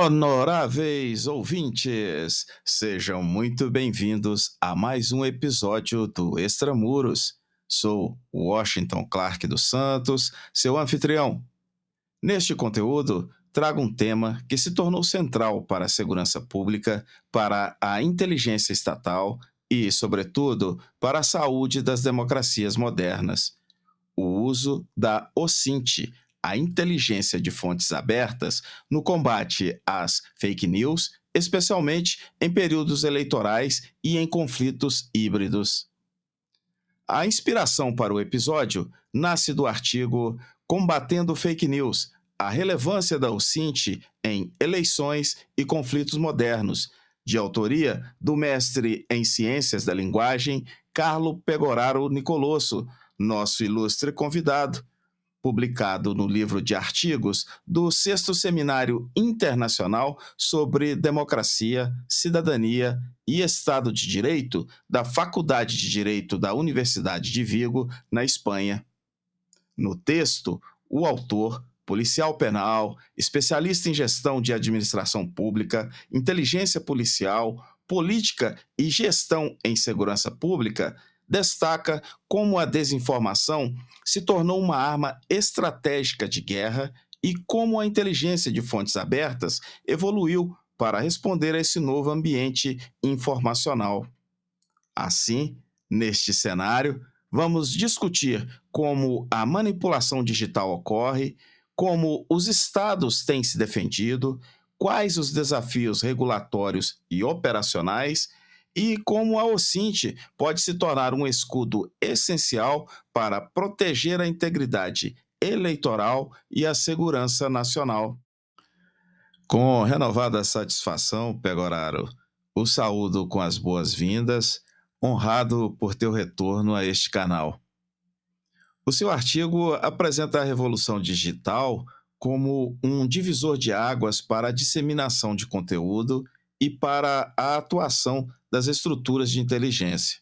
Honoráveis ouvintes, sejam muito bem-vindos a mais um episódio do Extramuros. Sou Washington Clark dos Santos, seu anfitrião. Neste conteúdo, trago um tema que se tornou central para a segurança pública, para a inteligência estatal e, sobretudo, para a saúde das democracias modernas: o uso da OSINT, a inteligência de fontes abertas, no combate às fake news, especialmente em períodos eleitorais e em conflitos híbridos. A inspiração para o episódio nasce do artigo Combatendo Fake News: A relevância da OSINT em eleições e conflitos modernos, de autoria do mestre em Ciências da Linguagem, Carlo Pegoraro Nicolosso, nosso ilustre convidado, publicado no livro de artigos do Sexto Seminário Internacional sobre Democracia, Cidadania e Estado de Direito, da Faculdade de Direito da Universidade de Vigo, na Espanha. No texto, o autor, policial penal, especialista em gestão de administração pública, inteligência policial, política e gestão em segurança pública, destaca como a desinformação se tornou uma arma estratégica de guerra e como a inteligência de fontes abertas evoluiu para responder a esse novo ambiente informacional. Assim, neste cenário, vamos discutir como a manipulação digital ocorre, como os estados têm se defendido, quais os desafios regulatórios e operacionais e como a OSINT pode se tornar um escudo essencial para proteger a integridade eleitoral e a segurança nacional. Com renovada satisfação, Pegoraro, o saúdo com as boas-vindas, honrado por teu retorno a este canal. O seu artigo apresenta a revolução digital como um divisor de águas para a disseminação de conteúdo e para a atuação das estruturas de inteligência.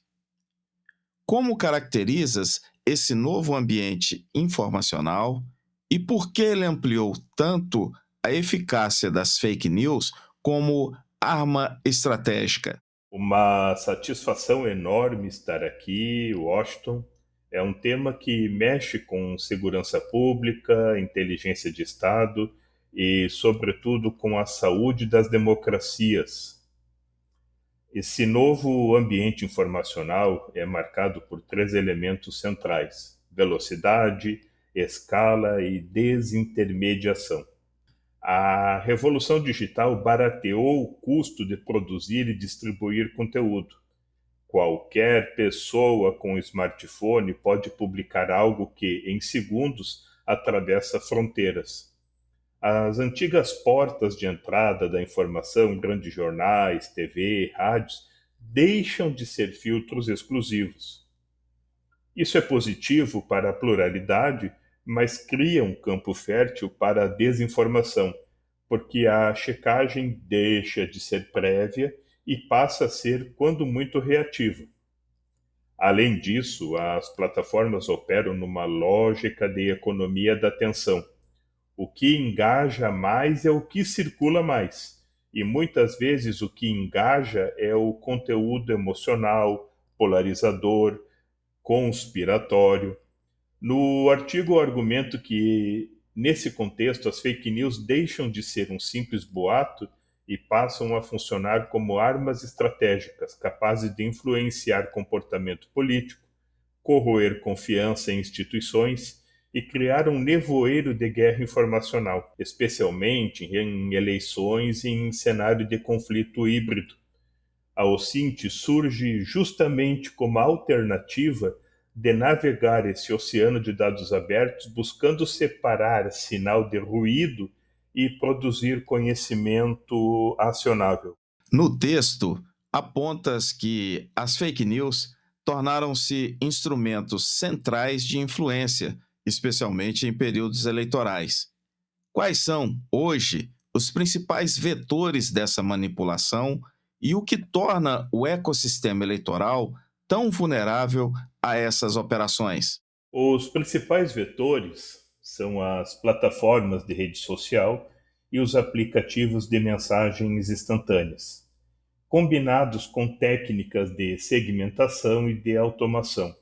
Como caracterizas esse novo ambiente informacional e por que ele ampliou tanto a eficácia das fake news como arma estratégica? Uma satisfação enorme estar aqui, Washington. É um tema que mexe com segurança pública, inteligência de Estado e, sobretudo, com a saúde das democracias. Esse novo ambiente informacional é marcado por três elementos centrais: velocidade, escala e desintermediação. A revolução digital barateou o custo de produzir e distribuir conteúdo. Qualquer pessoa com smartphone pode publicar algo que, em segundos, atravessa fronteiras. As antigas portas de entrada da informação, grandes jornais, TV, rádios, deixam de ser filtros exclusivos. Isso é positivo para a pluralidade, mas cria um campo fértil para a desinformação, porque a checagem deixa de ser prévia e passa a ser, quando muito, reativa. Além disso, as plataformas operam numa lógica de economia da atenção. O que engaja mais é o que circula mais, e muitas vezes o que engaja é o conteúdo emocional, polarizador, conspiratório. No artigo, eu argumento que, nesse contexto, as fake news deixam de ser um simples boato e passam a funcionar como armas estratégicas, capazes de influenciar comportamento político, corroer confiança em instituições e criar um nevoeiro de guerra informacional, especialmente em eleições e em cenário de conflito híbrido. A OSINT surge justamente como alternativa de navegar esse oceano de dados abertos, buscando separar sinal de ruído e produzir conhecimento acionável. No texto, apontas que as fake news tornaram-se instrumentos centrais de influência, especialmente em períodos eleitorais. Quais são, hoje, os principais vetores dessa manipulação e o que torna o ecossistema eleitoral tão vulnerável a essas operações? Os principais vetores são as plataformas de rede social e os aplicativos de mensagens instantâneas, combinados com técnicas de segmentação e de automação.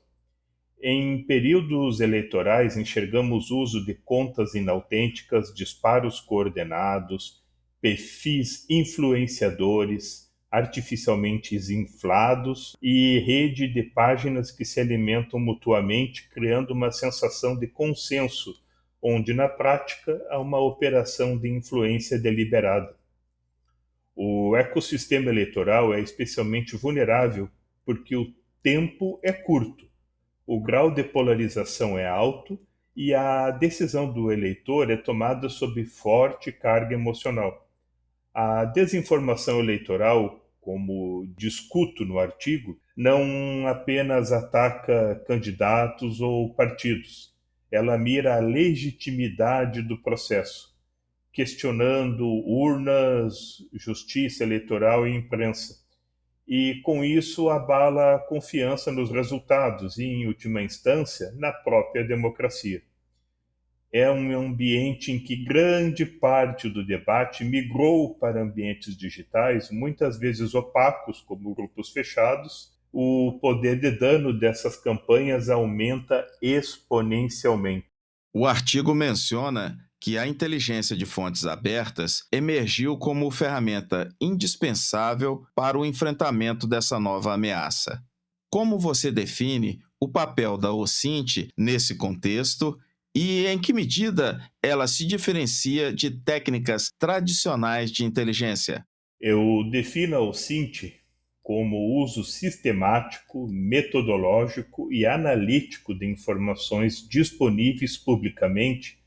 Em períodos eleitorais, enxergamos o uso de contas inautênticas, disparos coordenados, perfis influenciadores, artificialmente inflados e rede de páginas que se alimentam mutuamente, criando uma sensação de consenso, onde na prática há uma operação de influência deliberada. O ecossistema eleitoral é especialmente vulnerável porque o tempo é curto, o grau de polarização é alto e a decisão do eleitor é tomada sob forte carga emocional. A desinformação eleitoral, como discuto no artigo, não apenas ataca candidatos ou partidos. Ela mira a legitimidade do processo, questionando urnas, justiça eleitoral e imprensa. E, com isso, abala a confiança nos resultados e, em última instância, na própria democracia. É um ambiente em que grande parte do debate migrou para ambientes digitais, muitas vezes opacos, como grupos fechados. O poder de dano dessas campanhas aumenta exponencialmente. O artigo menciona que a inteligência de fontes abertas emergiu como ferramenta indispensável para o enfrentamento dessa nova ameaça. Como você define o papel da OSINT nesse contexto e em que medida ela se diferencia de técnicas tradicionais de inteligência? Eu defino a OSINT como o uso sistemático, metodológico e analítico de informações disponíveis publicamente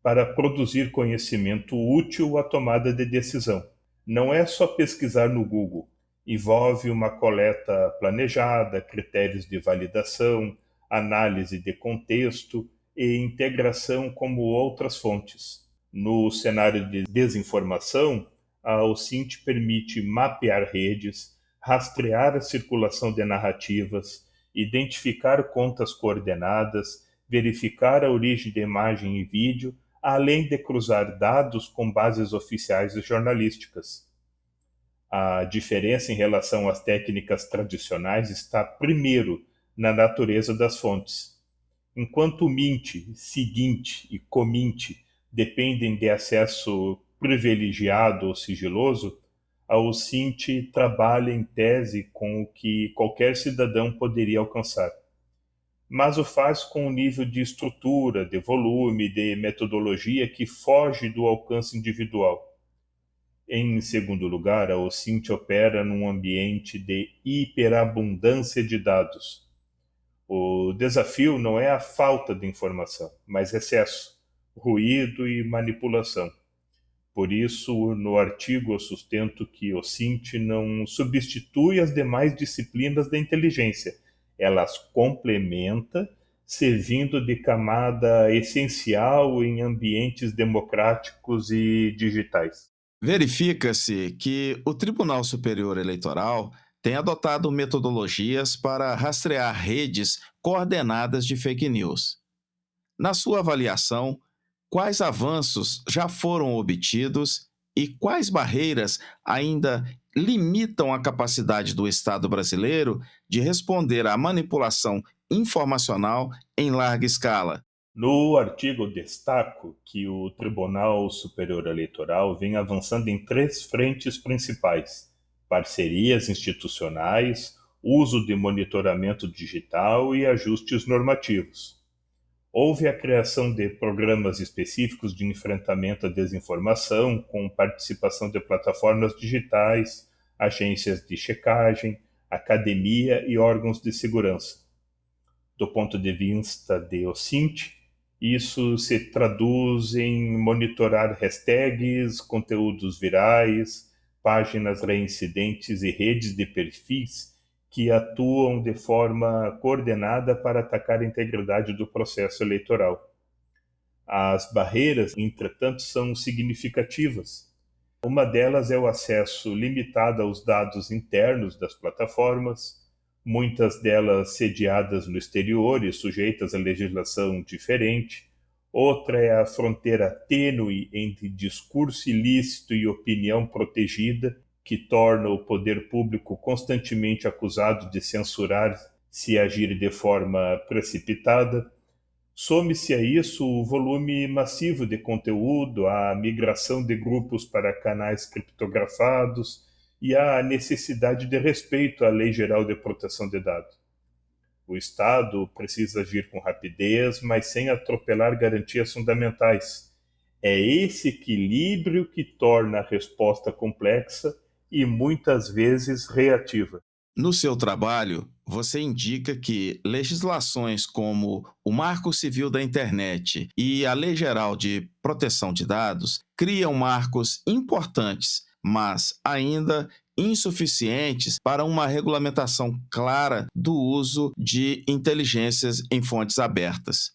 para produzir conhecimento útil à tomada de decisão. Não é só pesquisar no Google. Envolve uma coleta planejada, critérios de validação, análise de contexto e integração com outras fontes. No cenário de desinformação, a OSINT permite mapear redes, rastrear a circulação de narrativas, identificar contas coordenadas, verificar a origem de imagem e vídeo, além de cruzar dados com bases oficiais e jornalísticas. A diferença em relação às técnicas tradicionais está, primeiro, na natureza das fontes. Enquanto o MINT, SIGINT e COMINT dependem de acesso privilegiado ou sigiloso, a OSINT trabalha em tese com o que qualquer cidadão poderia alcançar, mas o faz com um nível de estrutura, de volume, de metodologia que foge do alcance individual. Em segundo lugar, a OSINT opera num ambiente de hiperabundância de dados. O desafio não é a falta de informação, mas excesso, ruído e manipulação. Por isso, no artigo, eu sustento que o OSINT não substitui as demais disciplinas da inteligência. Elas complementa, servindo de camada essencial em ambientes democráticos e digitais. Verifica-se que o Tribunal Superior Eleitoral tem adotado metodologias para rastrear redes coordenadas de fake news. Na sua avaliação, quais avanços já foram obtidos e quais barreiras ainda limitam a capacidade do Estado brasileiro de responder à manipulação informacional em larga escala? No artigo, eu destaco que o Tribunal Superior Eleitoral vem avançando em três frentes principais: parcerias institucionais, uso de monitoramento digital e ajustes normativos. Houve a criação de programas específicos de enfrentamento à desinformação, com participação de plataformas digitais, agências de checagem, academia e órgãos de segurança. Do ponto de vista de OSINT, isso se traduz em monitorar hashtags, conteúdos virais, páginas reincidentes e redes de perfis que atuam de forma coordenada para atacar a integridade do processo eleitoral. As barreiras, entretanto, são significativas. Uma delas é o acesso limitado aos dados internos das plataformas, muitas delas sediadas no exterior e sujeitas a legislação diferente. Outra é a fronteira tênue entre discurso ilícito e opinião protegida, que torna o poder público constantemente acusado de censurar se agir de forma precipitada. Some-se a isso o volume massivo de conteúdo, a migração de grupos para canais criptografados e a necessidade de respeito à Lei Geral de Proteção de Dados. O Estado precisa agir com rapidez, mas sem atropelar garantias fundamentais. É esse equilíbrio que torna a resposta complexa e muitas vezes reativa. No seu trabalho, você indica que legislações como o Marco Civil da Internet e a Lei Geral de Proteção de Dados criam marcos importantes, mas ainda insuficientes para uma regulamentação clara do uso de inteligências em fontes abertas.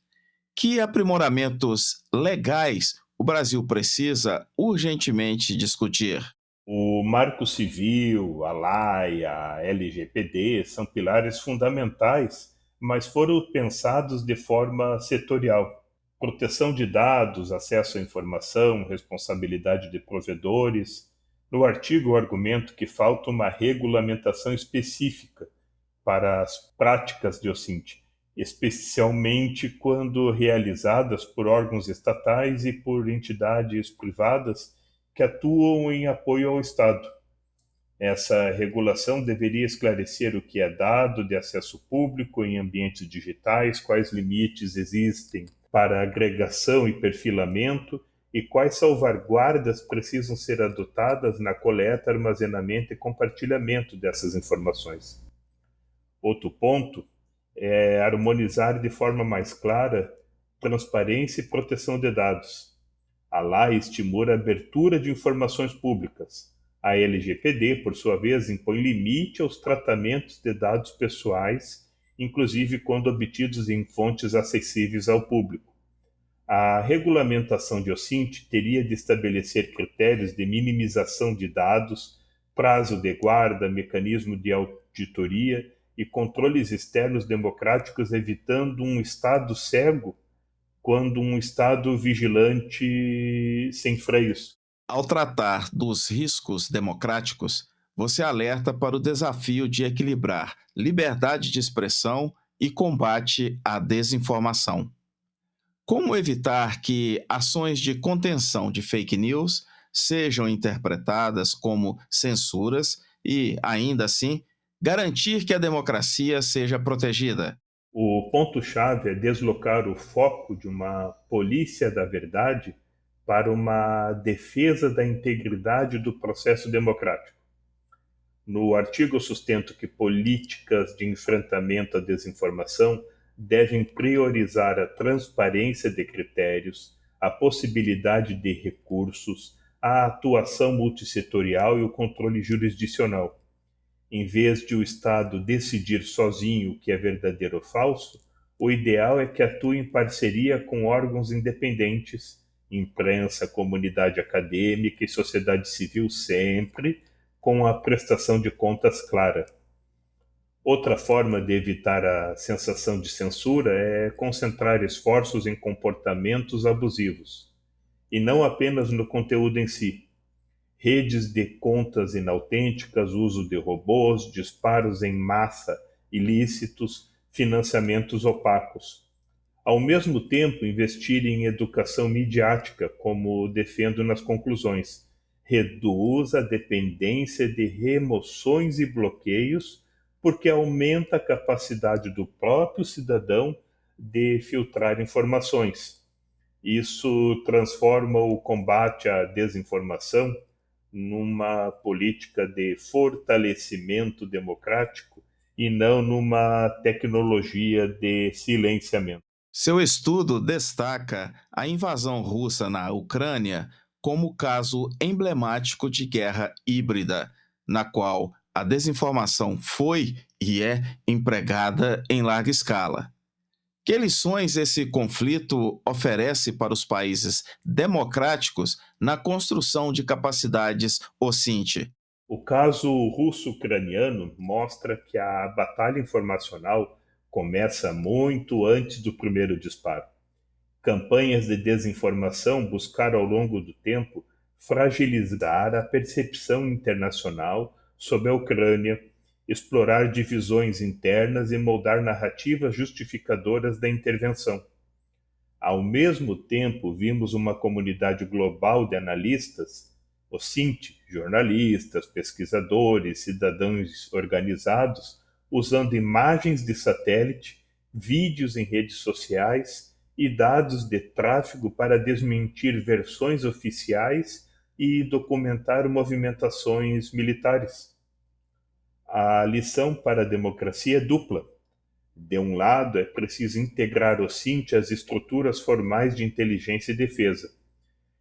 Que aprimoramentos legais o Brasil precisa urgentemente discutir? O Marco Civil, a LAI, a LGPD são pilares fundamentais, mas foram pensados de forma setorial. Proteção de dados, acesso à informação, responsabilidade de provedores. No artigo, eu argumento que falta uma regulamentação específica para as práticas de OSINT, especialmente quando realizadas por órgãos estatais e por entidades privadas que atuam em apoio ao Estado. Essa regulação deveria esclarecer o que é dado de acesso público em ambientes digitais, quais limites existem para agregação e perfilamento e quais salvaguardas precisam ser adotadas na coleta, armazenamento e compartilhamento dessas informações. Outro ponto é harmonizar de forma mais clara transparência e proteção de dados. A lei estimula a abertura de informações públicas. A LGPD, por sua vez, impõe limite aos tratamentos de dados pessoais, inclusive quando obtidos em fontes acessíveis ao público. A regulamentação de OSINT teria de estabelecer critérios de minimização de dados, prazo de guarda, mecanismo de auditoria e controles externos democráticos, evitando um Estado cego quando um Estado vigilante sem freios. Ao tratar dos riscos democráticos, você alerta para o desafio de equilibrar liberdade de expressão e combate à desinformação. Como evitar que ações de contenção de fake news sejam interpretadas como censuras e, ainda assim, garantir que a democracia seja protegida? O ponto-chave é deslocar o foco de uma polícia da verdade para uma defesa da integridade do processo democrático. No artigo, eu sustento que políticas de enfrentamento à desinformação devem priorizar a transparência de critérios, a possibilidade de recursos, a atuação multissetorial e o controle jurisdicional. Em vez de o Estado decidir sozinho o que é verdadeiro ou falso, o ideal é que atue em parceria com órgãos independentes, imprensa, comunidade acadêmica e sociedade civil, sempre com a prestação de contas clara. Outra forma de evitar a sensação de censura é concentrar esforços em comportamentos abusivos, e não apenas no conteúdo em si. Redes de contas inautênticas, uso de robôs, disparos em massa ilícitos, financiamentos opacos. Ao mesmo tempo, investir em educação midiática, como defendo nas conclusões, reduz a dependência de remoções e bloqueios, porque aumenta a capacidade do próprio cidadão de filtrar informações. Isso transforma o combate à desinformação numa política de fortalecimento democrático e não numa tecnologia de silenciamento. Seu estudo destaca a invasão russa na Ucrânia como caso emblemático de guerra híbrida, na qual a desinformação foi e é empregada em larga escala. Que lições esse conflito oferece para os países democráticos na construção de capacidades OSINT? O caso russo-ucraniano mostra que a batalha informacional começa muito antes do primeiro disparo. Campanhas de desinformação buscaram ao longo do tempo fragilizar a percepção internacional sobre a Ucrânia, explorar divisões internas e moldar narrativas justificadoras da intervenção. Ao mesmo tempo, vimos uma comunidade global de analistas, o CINT, jornalistas, pesquisadores, cidadãos organizados, usando imagens de satélite, vídeos em redes sociais e dados de tráfego para desmentir versões oficiais e documentar movimentações militares. A lição para a democracia é dupla. De um lado, é preciso integrar o CINT às estruturas formais de inteligência e defesa,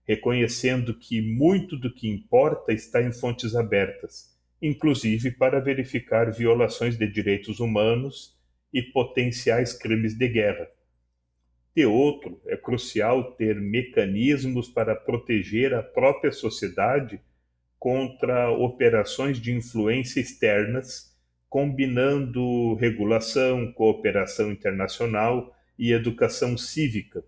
reconhecendo que muito do que importa está em fontes abertas, inclusive para verificar violações de direitos humanos e potenciais crimes de guerra. De outro, é crucial ter mecanismos para proteger a própria sociedade contra operações de influência externas, combinando regulação, cooperação internacional e educação cívica.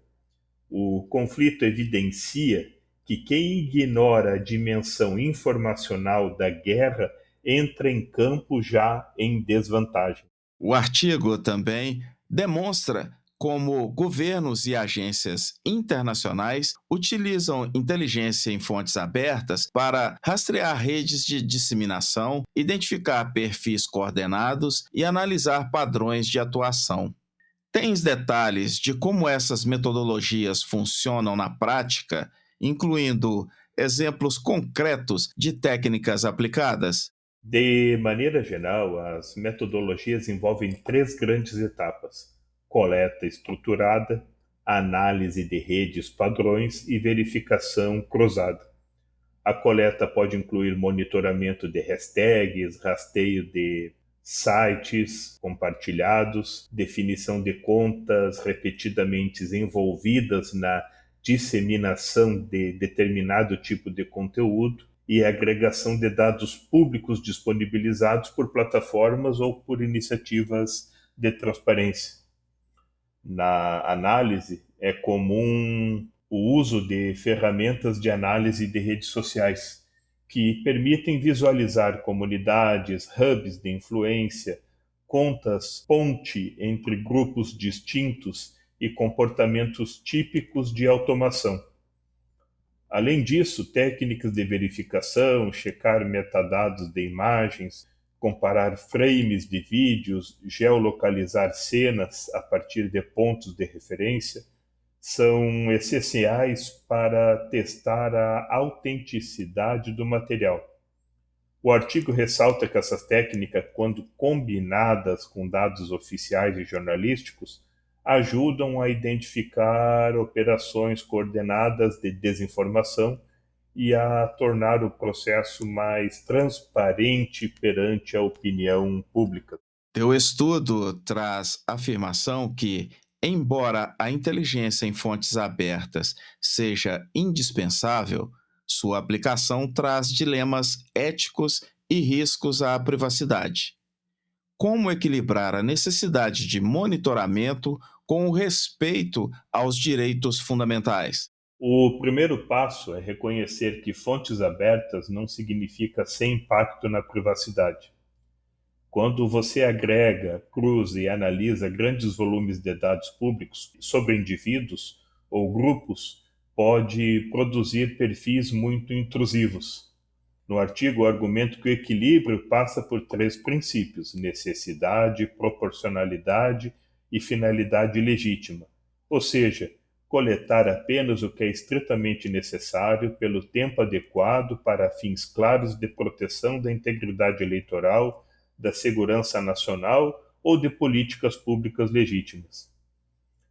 O conflito evidencia que quem ignora a dimensão informacional da guerra entra em campo já em desvantagem. O artigo também demonstra como governos e agências internacionais utilizam inteligência em fontes abertas para rastrear redes de disseminação, identificar perfis coordenados e analisar padrões de atuação. Tens detalhes de como essas metodologias funcionam na prática, incluindo exemplos concretos de técnicas aplicadas? De maneira geral, as metodologias envolvem três grandes etapas: coleta estruturada, análise de redes padrões e verificação cruzada. A coleta pode incluir monitoramento de hashtags, rastreio de sites compartilhados, definição de contas repetidamente envolvidas na disseminação de determinado tipo de conteúdo e agregação de dados públicos disponibilizados por plataformas ou por iniciativas de transparência. Na análise, é comum o uso de ferramentas de análise de redes sociais, que permitem visualizar comunidades, hubs de influência, contas ponte entre grupos distintos e comportamentos típicos de automação. Além disso, técnicas de verificação, checar metadados de imagens, comparar frames de vídeos, geolocalizar cenas a partir de pontos de referência, são essenciais para testar a autenticidade do material. O artigo ressalta que essas técnicas, quando combinadas com dados oficiais e jornalísticos, ajudam a identificar operações coordenadas de desinformação e a tornar o processo mais transparente perante a opinião pública. Teu estudo traz a afirmação que, embora a inteligência em fontes abertas seja indispensável, sua aplicação traz dilemas éticos e riscos à privacidade. Como equilibrar a necessidade de monitoramento com o respeito aos direitos fundamentais? O primeiro passo é reconhecer que fontes abertas não significa sem impacto na privacidade. Quando você agrega, cruza e analisa grandes volumes de dados públicos sobre indivíduos ou grupos, pode produzir perfis muito intrusivos. No artigo, eu argumento que o equilíbrio passa por três princípios: necessidade, proporcionalidade e finalidade legítima. Ou seja, coletar apenas o que é estritamente necessário pelo tempo adequado para fins claros de proteção da integridade eleitoral, da segurança nacional ou de políticas públicas legítimas.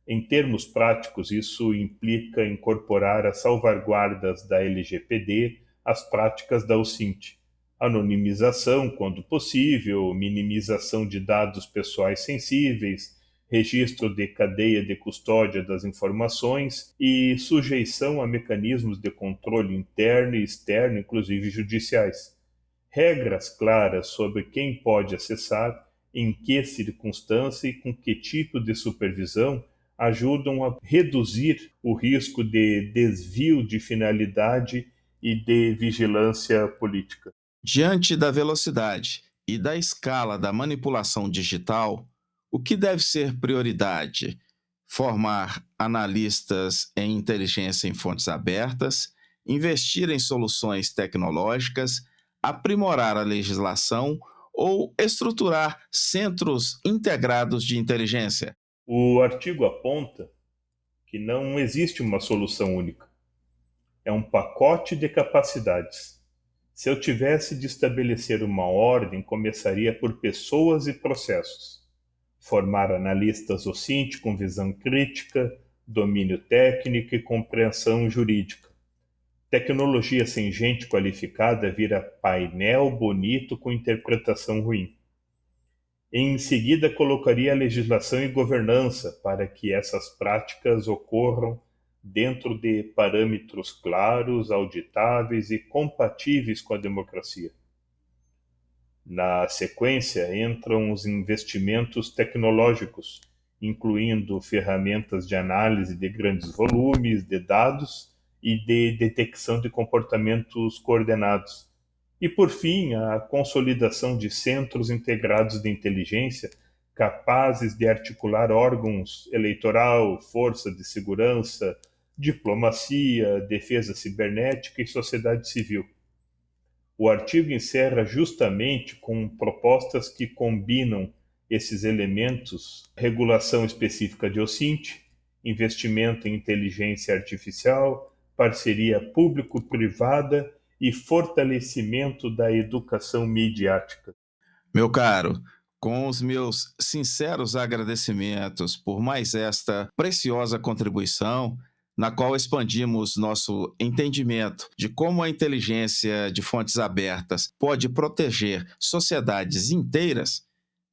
Em termos práticos, isso implica incorporar as salvaguardas da LGPD às práticas da OSINT, anonimização, quando possível, minimização de dados pessoais sensíveis, registro de cadeia de custódia das informações e sujeição a mecanismos de controle interno e externo, inclusive judiciais. Regras claras sobre quem pode acessar, em que circunstância e com que tipo de supervisão ajudam a reduzir o risco de desvio de finalidade e de vigilância política. Diante da velocidade e da escala da manipulação digital, o que deve ser prioridade? Formar analistas em inteligência em fontes abertas, investir em soluções tecnológicas, aprimorar a legislação ou estruturar centros integrados de inteligência? O artigo aponta que não existe uma solução única. É um pacote de capacidades. Se eu tivesse de estabelecer uma ordem, começaria por pessoas e processos. Formar analistas OSINT com visão crítica, domínio técnico e compreensão jurídica. Tecnologia sem gente qualificada vira painel bonito com interpretação ruim. Em seguida, colocaria a legislação e governança para que essas práticas ocorram dentro de parâmetros claros, auditáveis e compatíveis com a democracia. Na sequência, entram os investimentos tecnológicos, incluindo ferramentas de análise de grandes volumes de dados e de detecção de comportamentos coordenados. E, por fim, a consolidação de centros integrados de inteligência capazes de articular órgãos eleitoral, força de segurança, diplomacia, defesa cibernética e sociedade civil. O artigo encerra justamente com propostas que combinam esses elementos: regulação específica de OSINT, investimento em inteligência artificial, parceria público-privada e fortalecimento da educação midiática. Meu caro, com os meus sinceros agradecimentos por mais esta preciosa contribuição, na qual expandimos nosso entendimento de como a inteligência de fontes abertas pode proteger sociedades inteiras,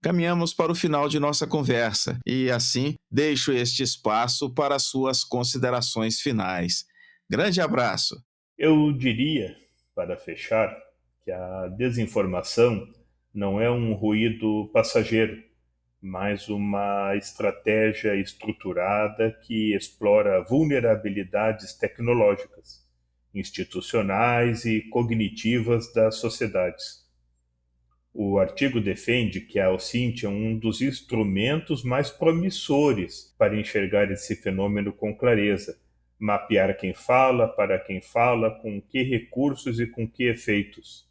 caminhamos para o final de nossa conversa e, assim, deixo este espaço para suas considerações finais. Grande abraço. Eu diria, para fechar, que a desinformação não é um ruído passageiro, mas uma estratégia estruturada que explora vulnerabilidades tecnológicas, institucionais e cognitivas das sociedades. O artigo defende que a OSINT é um dos instrumentos mais promissores para enxergar esse fenômeno com clareza, mapear quem fala, para quem fala, com que recursos e com que efeitos.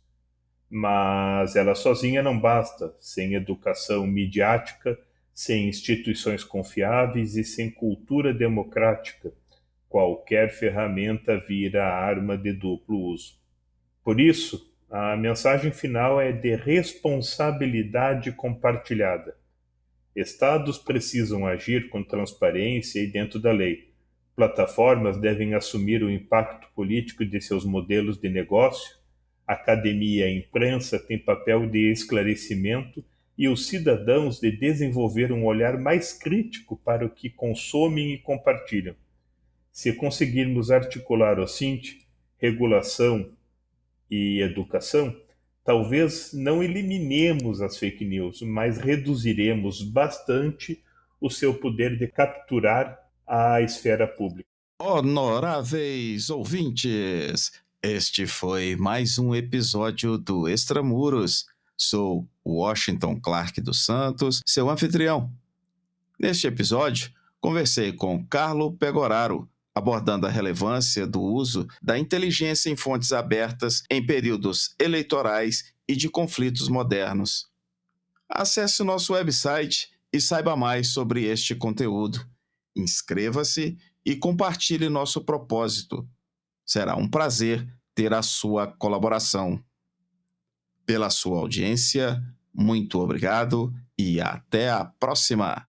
Mas ela sozinha não basta, sem educação midiática, sem instituições confiáveis e sem cultura democrática. Qualquer ferramenta vira arma de duplo uso. Por isso, a mensagem final é de responsabilidade compartilhada. Estados precisam agir com transparência e dentro da lei. Plataformas devem assumir o impacto político de seus modelos de negócio. Academia e imprensa têm papel de esclarecimento e os cidadãos de desenvolver um olhar mais crítico para o que consomem e compartilham. Se conseguirmos articular o SINT, regulação e educação, talvez não eliminemos as fake news, mas reduziremos bastante o seu poder de capturar a esfera pública. Honoráveis ouvintes, este foi mais um episódio do Extramuros. Sou Washington Clark dos Santos, seu anfitrião. Neste episódio, conversei com Carlo Pegoraro, abordando a relevância do uso da inteligência em fontes abertas em períodos eleitorais e de conflitos modernos. Acesse o nosso website e saiba mais sobre este conteúdo. Inscreva-se e compartilhe nosso propósito. Será um prazer ter a sua colaboração. Pela sua audiência, muito obrigado e até a próxima!